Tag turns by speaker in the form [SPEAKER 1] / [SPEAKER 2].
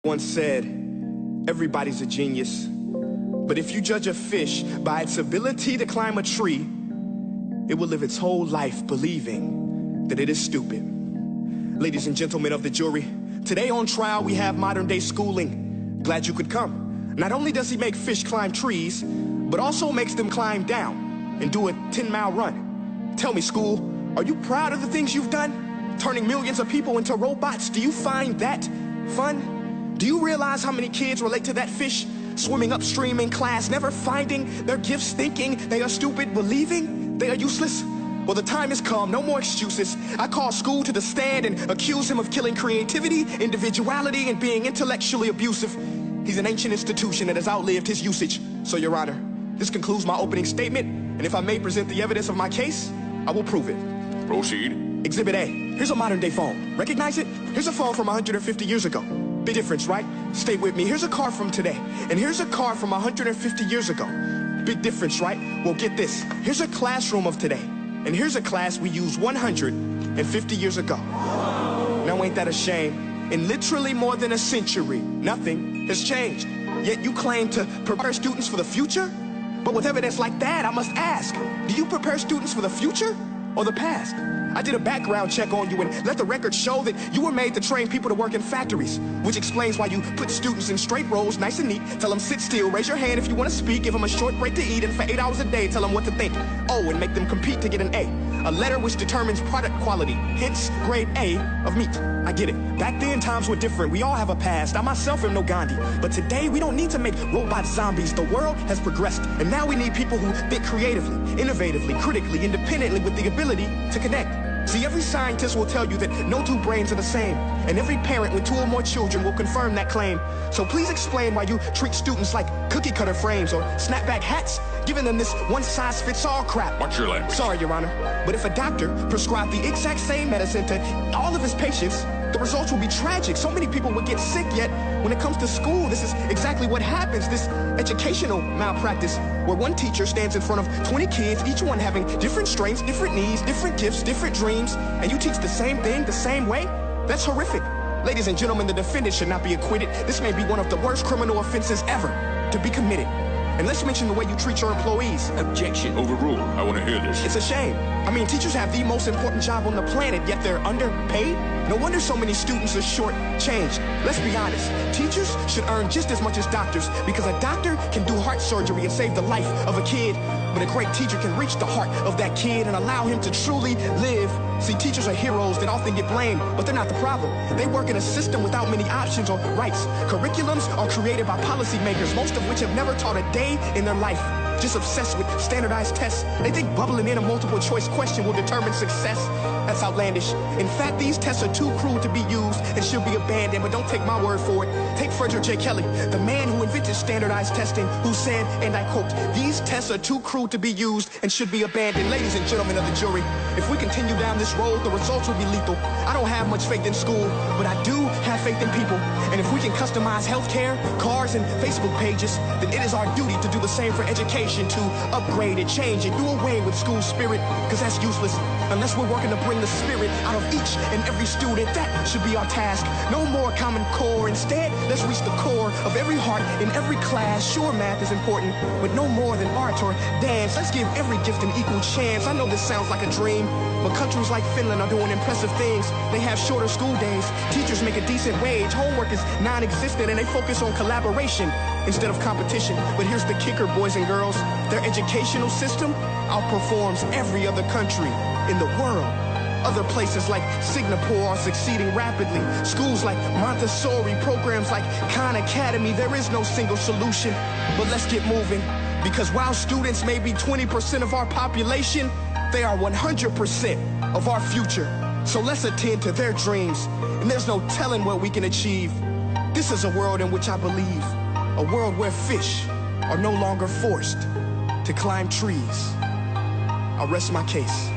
[SPEAKER 1] Once said, everybody's a genius, but if you judge a fish by its ability to climb a tree, it will live its whole life believing that it is stupid. Ladies and gentlemen of the jury, today on trial we have modern day schooling. Glad you could come. Not only does he make fish climb trees, but also makes them climb down and do a 10-mile run. Tell me, school, are you proud of the things you've done? Turning millions of people into robots, do you find that fun? Do you realize how many kids relate to that fish? Swimming upstream in class, never finding their gifts, thinking they are stupid, believing they are useless? Well, the time has come, no more excuses. I call school to the stand and accuse him of killing creativity, individuality, and being intellectually abusive. He's an ancient institution that has outlived his usage. So, Your Honor, this concludes my opening statement, and if I may present the evidence of my case, I will prove it.
[SPEAKER 2] Proceed.
[SPEAKER 1] Exhibit A. Here's a modern-day phone. Recognize it? Here's a phone from 150 years ago. Big difference, right? Stay with me. Here's a car from today, and here's a car from 150 years ago. Big difference, right? Well, get this. Here's a classroom of today, and here's a class we used 150 years ago. Now, ain't that a shame? In literally more than a century, nothing has changed. Yet you claim to prepare students for the future? But with evidence like that, I must ask, do you prepare students for the future or the past? I did a background check on you and let the record show that you were made to train people to work in factories, which explains why you put students in straight rows, nice and neat, tell them sit still, raise your hand if you want to speak, give them a short break to eat, and for 8 hours a day, tell them what to think. Oh, and make them compete to get an A letter which determines product quality, hence grade A of meat. I get it. Back then, times were different. We all have a past. I myself am no Gandhi. But today, we don't need to make robot zombies. The world has progressed, and now we need people who think creatively, innovatively, critically, independently, with the ability to connect. See, every scientist will tell you that no two brains are the same, and every parent with 2 or more children will confirm that claim. So please explain why you treat students like cookie-cutter frames or snapback hats, giving them this one-size-fits-all crap.
[SPEAKER 2] Watch your language.
[SPEAKER 1] Sorry, Your Honor, but if a doctor prescribed the exact same medicine to all of his patients, the results will be tragic. So many people would get sick, yet when it comes to school, this is exactly what happens, this educational malpractice, where one teacher stands in front of 20 kids, each one having different strengths, different needs, different gifts, different dreams, and you teach the same thing the same way? That's horrific. Ladies and gentlemen, the defendant should not be acquitted. This may be one of the worst criminal offenses ever to be committed. And let's mention the way you treat your employees.
[SPEAKER 2] Objection. Overruled. I want to hear this.
[SPEAKER 1] It's a shame. I mean, teachers have the most important job on the planet, yet they're underpaid. No wonder so many students are short-changed. Let's be honest. Teachers should earn just as much as doctors, because a doctor can do heart surgery and save the life of a kid, but a great teacher can reach the heart of that kid and allow him to truly live. See, teachers are heroes that often get blamed, but they're not the problem. They work in a system without many options or rights. Curriculums are created by policymakers, most of which have never taught a day in their life. Just obsessed with standardized tests. They think bubbling in a multiple choice question will determine success. That's outlandish. In fact, these tests are too cruel to be used and should be abandoned, but don't take my word for it. Take Frederick J. Kelly, the man who invented standardized testing, who said, and I quote, "These tests are too cruel to be used and should be abandoned." Ladies and gentlemen of the jury, if we continue down this road, the results will be lethal. I don't have much faith in school, but I do have faith in people. And if we can customize healthcare, cars, and Facebook pages, then it is our duty to do the same for education, to upgrade and change and do away with school spirit, because that's useless unless we're working to bring the spirit out of each and every student. That should be our task. No more Common Core. Instead, let's reach the core of every heart in every class. Sure, math is important, but no more than art or dance. Let's give every gift an equal chance. I know this sounds like a dream, but countries like Finland are doing impressive things. They have shorter school days, teachers make a decent wage, homework is non-existent, and they focus on collaboration instead of competition. But here's the kicker, boys and girls. Their educational system outperforms every other country in the world. Other places like Singapore are succeeding rapidly. Schools like Montessori, programs like Khan Academy, there is no single solution. But let's get moving, because while students may be 20% of our population, they are 100% of our future. So let's attend to their dreams, and there's no telling what we can achieve. This is a world in which I believe, a world where fish are no longer forced to climb trees. I'll rest my case.